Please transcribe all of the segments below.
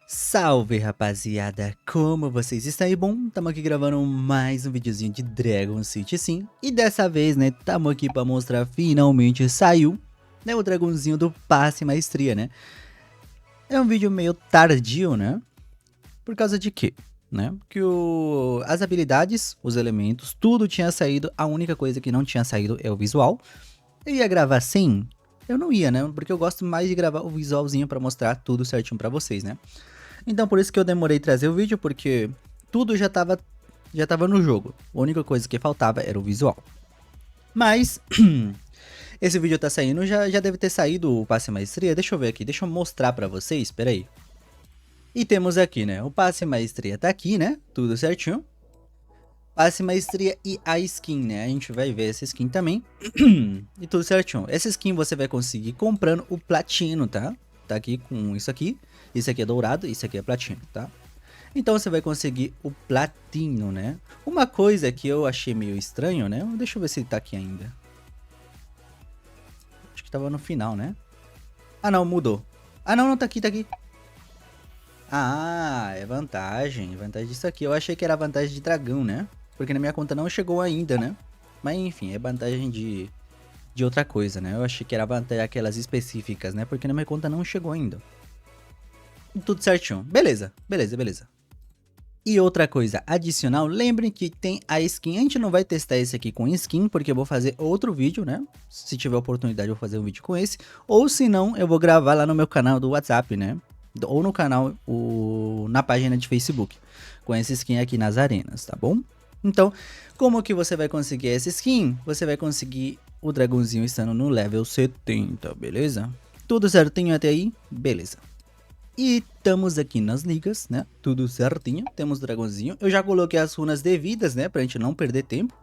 Salve, rapaziada! Como vocês estão aí? Bom, estamos aqui gravando mais um videozinho de Dragon City sim. E dessa vez, né, estamos aqui para mostrar, finalmente saiu, né, o dragãozinho do passe maestria, né? É um vídeo meio tardio, né? Por causa de quê? Né? Que as habilidades, os elementos, tudo tinha saído, a única coisa que não tinha saído é o visual. Eu ia gravar sim? Eu não ia, né? Porque eu gosto mais de gravar o visualzinho para mostrar tudo certinho para vocês, né? Então por isso que eu demorei trazer o vídeo, porque tudo já tava no jogo. A única coisa que faltava era o visual. Mas esse vídeo tá saindo, já deve ter saído o passe maestria. Deixa eu ver aqui, deixa eu mostrar pra vocês, peraí. E temos aqui, né, o passe maestria tá aqui, né, tudo certinho. Passe maestria e a skin, né, a gente vai ver essa skin também. E tudo certinho. Essa skin você vai conseguir comprando o platino, tá? Tá aqui com isso aqui. Isso aqui é dourado, isso aqui é platino, tá? Então você vai conseguir o platino, né? Uma coisa que eu achei meio estranho, né? Deixa eu ver se ele tá aqui ainda. Acho que tava no final, né? Ah, não, mudou. Ah, não, não, tá aqui, tá aqui. Ah, é vantagem. Vantagem disso aqui. Eu achei que era vantagem de dragão, né? Porque na minha conta não chegou ainda, né? Mas enfim, é vantagem de outra coisa, né? Eu achei que era vantagem aquelas específicas, né? Porque na minha conta não chegou ainda. Tudo certinho. Beleza, beleza, beleza. E outra coisa adicional, lembrem que tem a skin, a gente não vai testar esse aqui com skin, porque eu vou fazer outro vídeo, né? Se tiver oportunidade eu vou fazer um vídeo com esse, ou se não, eu vou gravar lá no meu canal do WhatsApp, né? Ou no canal, na página de Facebook, com essa skin aqui nas arenas, tá bom? Então, como que você vai conseguir essa skin? Você vai conseguir o dragãozinho estando no level 70, beleza? Tudo certinho até aí? Beleza. E estamos aqui nas ligas, né? Tudo certinho. Temos dragãozinho. Eu já coloquei as runas devidas, né? Pra gente não perder tempo.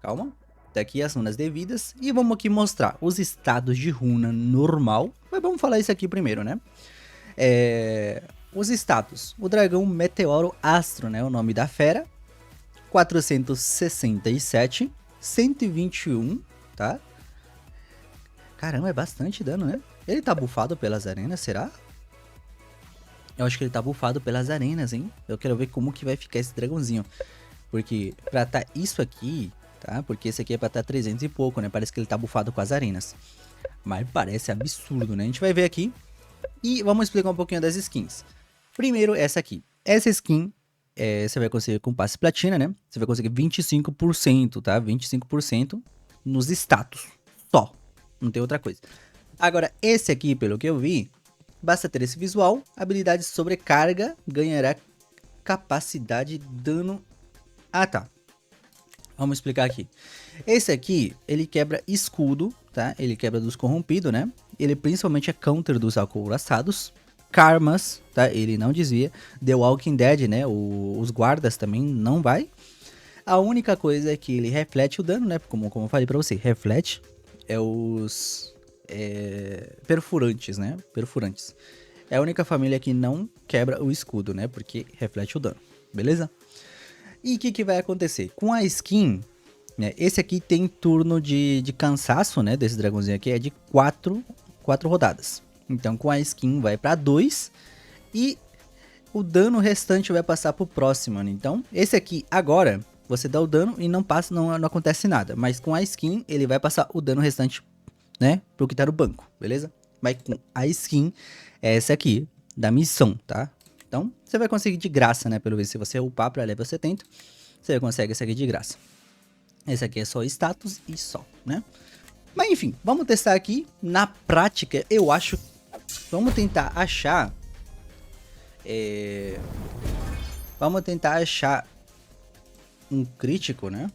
Calma. Tá aqui as runas devidas. E vamos aqui mostrar os estados de runa normal. Mas vamos falar isso aqui primeiro, né? Os status. O dragão Meteoro Astro, né? O nome da fera. 467. 121, tá? Caramba, é bastante dano, né? Ele tá bufado pelas arenas, será? Eu acho que ele tá bufado pelas arenas, hein? Eu quero ver como que vai ficar esse dragãozinho. Porque pra tá isso aqui, tá? Porque esse aqui é pra tá 300 e pouco, né? Parece que ele tá bufado com as arenas. Mas parece absurdo, né? A gente vai ver aqui. E vamos explicar um pouquinho das skins. Primeiro, essa aqui. Essa skin, você vai conseguir com passe platina, né? Você vai conseguir 25%, tá? 25% nos status. Só. Não tem outra coisa. Agora, esse aqui, pelo que eu vi... Basta ter esse visual, habilidade sobrecarga, ganhará capacidade de dano... Ah, tá. Vamos explicar aqui. Esse aqui, ele quebra escudo, tá? Ele quebra dos corrompidos, né? Ele principalmente é counter dos acouraçados. Karmas, tá? Ele não desvia. The Walking Dead, né? Os guardas também não vai. A única coisa é que ele reflete o dano, né? Como eu falei pra você, reflete é os... perfurantes, né? Perfurantes. É a única família que não quebra o escudo, né? Porque reflete o dano, beleza? E o que vai acontecer? Com a skin, né? Esse aqui tem turno de cansaço, né? Desse dragãozinho aqui é de 4 rodadas. Então com a skin vai para 2 e o dano restante vai passar pro próximo, né? Então esse aqui agora você dá o dano e não passa, não acontece nada. Mas com a skin ele vai passar o dano restante, né, pro que tá no banco, beleza? Mas com a skin é essa aqui, da missão, tá? Então, você vai conseguir de graça, né, pelo visto, se você upar pra level 70, você consegue essa aqui de graça. Esse aqui é só status e só, né? Mas enfim, vamos testar aqui, na prática, eu acho, vamos tentar achar, um crítico, né?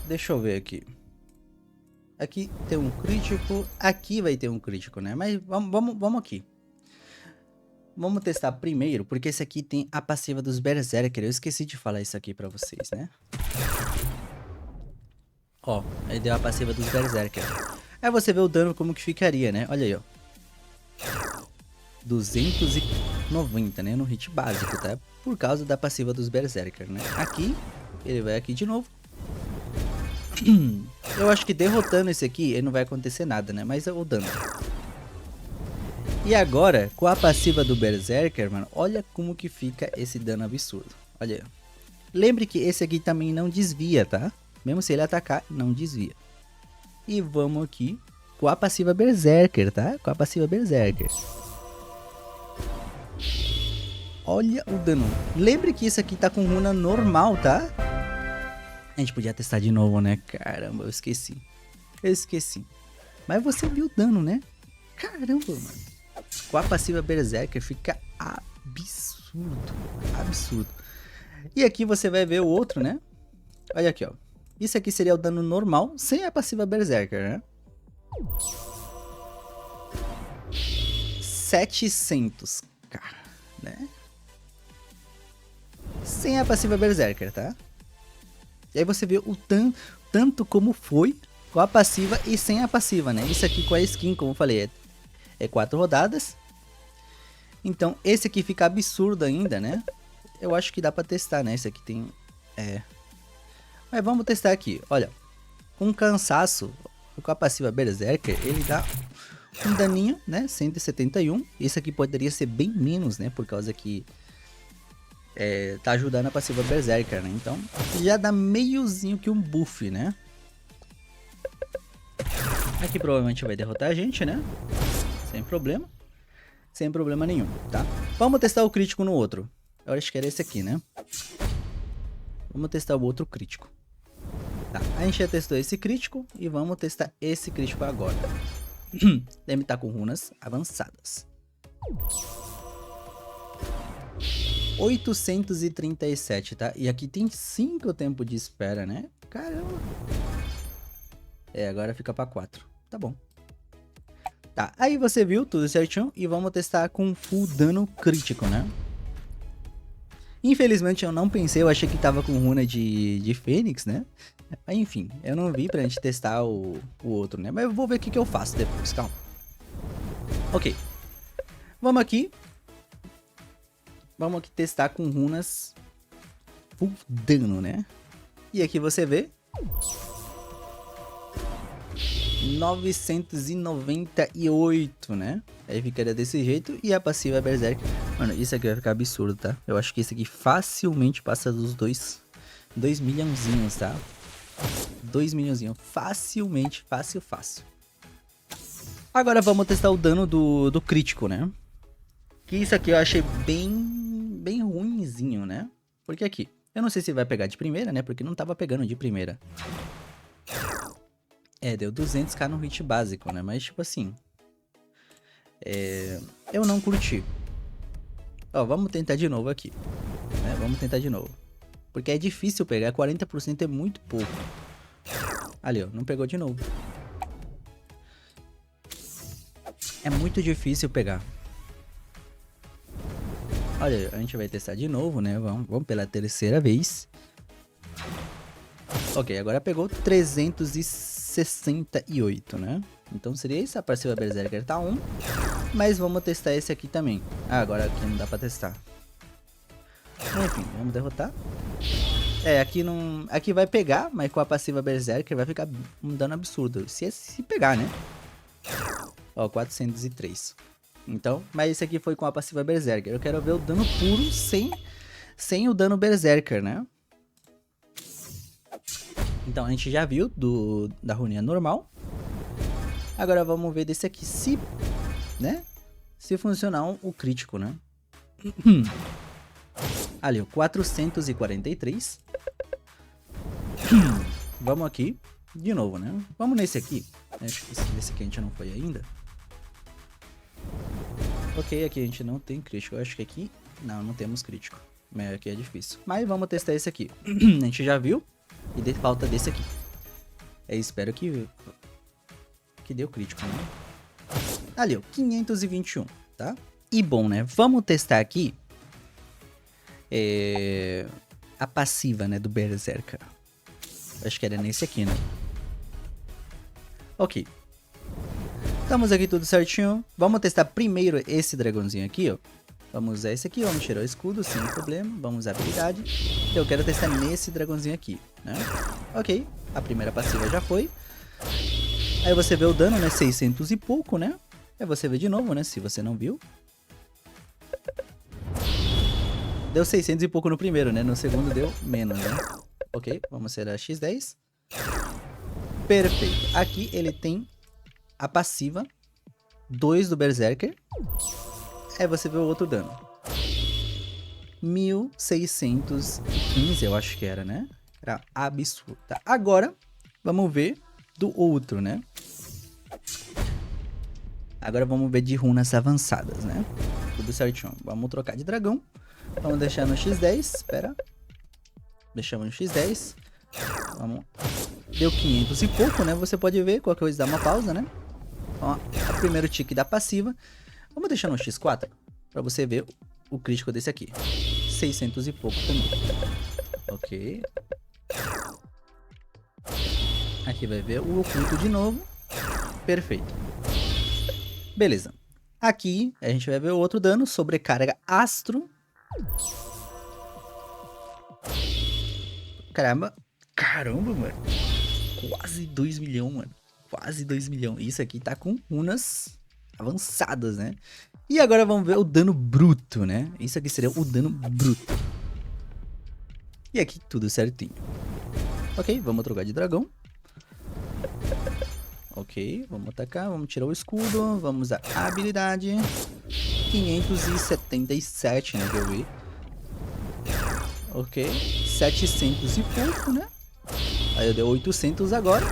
Deixa eu ver aqui. Aqui tem um crítico, aqui vai ter um crítico, né? Mas vamos aqui. Vamos testar primeiro, porque esse aqui tem a passiva dos Berserker. Eu esqueci de falar isso aqui pra vocês, né? Ó, ele deu a passiva dos Berserker. Aí você vê o dano como que ficaria, né? Olha aí, ó. 290, né? No hit básico, tá? Por causa da passiva dos Berserker, né? Aqui, ele vai aqui de novo. Eu acho que derrotando esse aqui, ele não vai acontecer nada, né? Mas é o dano. E agora, com a passiva do Berserker, mano, olha como que fica esse dano absurdo. Olha aí. Lembre que esse aqui também não desvia, tá? Mesmo se ele atacar, não desvia. E vamos aqui com a passiva Berserker, tá? Com a passiva Berserker. Olha o dano. Lembre que isso aqui tá com runa normal, tá? A gente podia testar de novo, né? Caramba, eu esqueci. Eu esqueci. Mas você viu o dano, né? Caramba, mano. Com a passiva Berserker fica absurdo. Absurdo. E aqui você vai ver o outro, né? Olha aqui, ó. Isso aqui seria o dano normal sem a passiva Berserker, né? 700k, né? Sem a passiva Berserker, tá? E aí você vê o tanto como foi com a passiva e sem a passiva, né? Isso aqui com a skin, como eu falei, é 4 rodadas. Então esse aqui fica absurdo ainda, né? Eu acho que dá pra testar, né? Esse aqui tem... Mas vamos testar aqui, olha. Com cansaço, com a passiva Berserker, ele dá um daninho, né? 171. Esse aqui poderia ser bem menos, né? Por causa que... tá ajudando a passiva Berserker, né? Então, já dá meiozinho que um buff, né? Aqui provavelmente vai derrotar a gente, né? Sem problema. Sem problema nenhum, tá? Vamos testar o crítico no outro. Eu acho que era esse aqui, né? Vamos testar o outro crítico. Tá, a gente já testou esse crítico e vamos testar esse crítico agora. Deve estar com runas avançadas. 837, tá? E aqui tem 5 tempo de espera, né? Caramba. Agora fica pra 4. Tá bom. Tá, aí você viu tudo certinho e vamos testar com full dano crítico, né? Infelizmente eu não pensei, eu achei que tava com runa de Fênix, né? Mas enfim, eu não vi pra gente testar o outro, né? Mas eu vou ver o que eu faço depois, calma. Ok. Vamos aqui. Vamos aqui testar com runas full dano, né? E aqui você vê 998, né? Aí ficaria desse jeito. E a passiva Berserk. Mano, isso aqui vai ficar absurdo, tá? Eu acho que isso aqui facilmente passa dos 2 milhãozinhos, tá? 2 milhãozinhos. Facilmente, fácil. Agora vamos testar o dano do crítico, né? Que isso aqui eu achei bem ruinzinho, né? Porque aqui, eu não sei se vai pegar de primeira, né? Porque não tava pegando de primeira. Deu 200k no hit básico, né? Mas tipo assim... eu não curti. Ó, vamos tentar de novo aqui. Né? Vamos tentar de novo. Porque é difícil pegar, 40% é muito pouco. Ali, ó, não pegou de novo. É muito difícil pegar. Olha, a gente vai testar de novo, né? Vamos pela terceira vez. Ok, agora pegou 368, né? Então seria isso, a passiva Berserker tá 1. Mas vamos testar esse aqui também. Ah, agora aqui não dá pra testar. Enfim, vamos derrotar. Aqui não... Aqui vai pegar, mas com a passiva Berserker vai ficar um dano absurdo. Se pegar, né? Ó, 403. Então, mas esse aqui foi com a passiva Berserker. Eu quero ver o dano puro sem o dano Berserker, né? Então, a gente já viu da runinha normal. Agora vamos ver desse aqui se, né? Se funcionar o crítico, né? Ali, ó, 443. Vamos aqui. De novo, né? Vamos nesse aqui. Acho que esse aqui a gente não foi ainda. Ok, aqui a gente não tem crítico. Eu acho que aqui... Não temos crítico. Mas aqui é difícil. Mas vamos testar esse aqui. A gente já viu. E falta desse aqui. Eu espero que deu crítico, né? Ali, ó. 521, tá? E bom, né? Vamos testar aqui. A passiva, né? Do Berserker. Acho que era nesse aqui, né? Ok. Estamos aqui tudo certinho. Vamos testar primeiro esse dragãozinho aqui, ó. Vamos usar esse aqui, vamos tirar o escudo sem problema. Vamos usar a habilidade. Eu quero testar nesse dragãozinho aqui, né? Ok, a primeira passiva já foi. Aí você vê o dano, né? 600 e pouco, né? É você ver de novo, né? Se você não viu. Deu 600 e pouco no primeiro, né? No segundo deu menos, né? Ok, vamos ser a X10. Perfeito. Aqui ele tem a passiva 2 do Berserker. Aí você vê o outro dano. 1615, eu acho que era, né? Era absurdo. Tá, agora, vamos ver do outro, né? Agora vamos ver de runas avançadas, né? Tudo certinho. Vamos trocar de dragão. Vamos deixar no X10, espera. Deixamos no X10. Vamos. Deu 500 e pouco, né? Você pode ver, qualquer coisa dá uma pausa, né? Ó, o primeiro tique da passiva. Vamos deixar no X4, pra você ver o crítico desse aqui. 600 e pouco também. Ok. Aqui vai ver o oculto de novo. Perfeito. Beleza. Aqui a gente vai ver o outro dano, sobrecarga astro. Caramba, mano. Quase 2 milhões, mano. Quase 2 milhões. Isso aqui tá com runas avançadas, né? E agora vamos ver o dano bruto, né? Isso aqui seria o dano bruto. E aqui tudo certinho. Ok, vamos trocar de dragão. Ok, vamos atacar, vamos tirar o escudo, vamos a habilidade. 577, né, que eu vi. Ok, 700 e pouco, né? Aí eu dei 800 agora.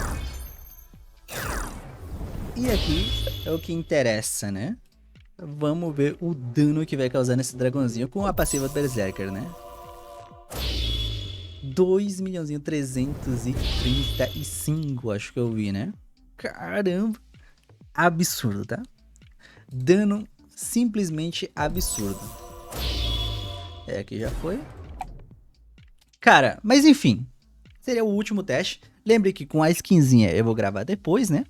E aqui é o que interessa, né? Vamos ver o dano que vai causar nesse dragãozinho com a passiva Berserker, né? 2.335.000, acho que eu vi, né? Caramba! Absurdo, tá? Dano simplesmente absurdo. É, aqui já foi. Cara, mas enfim. Seria o último teste. Lembre que com a skinzinha eu vou gravar depois, né?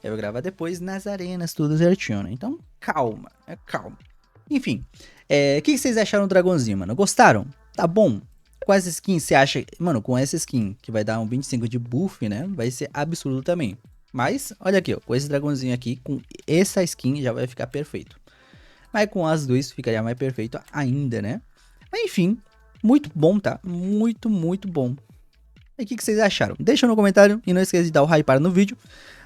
Eu vou gravar depois nas arenas, tudo certinho, né? Então, calma, calma. Enfim, o que vocês acharam do dragãozinho, mano? Gostaram? Tá bom? Com essa skin, você acha... Mano, com essa skin, que vai dar um 25 de buff, né? Vai ser absurdo também. Mas, olha aqui, ó. Com esse dragãozinho aqui, com essa skin, já vai ficar perfeito. Mas com as duas, ficaria mais perfeito ainda, né? Mas, enfim, muito bom, tá? Muito, muito bom. E o que vocês acharam? Deixa no comentário e não esqueça de dar o hype no vídeo.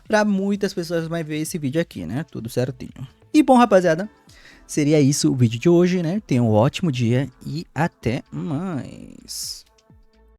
Pra muitas pessoas mais ver esse vídeo aqui, né? Tudo certinho. E bom, rapaziada, seria isso o vídeo de hoje, né? Tenham um ótimo dia e até mais.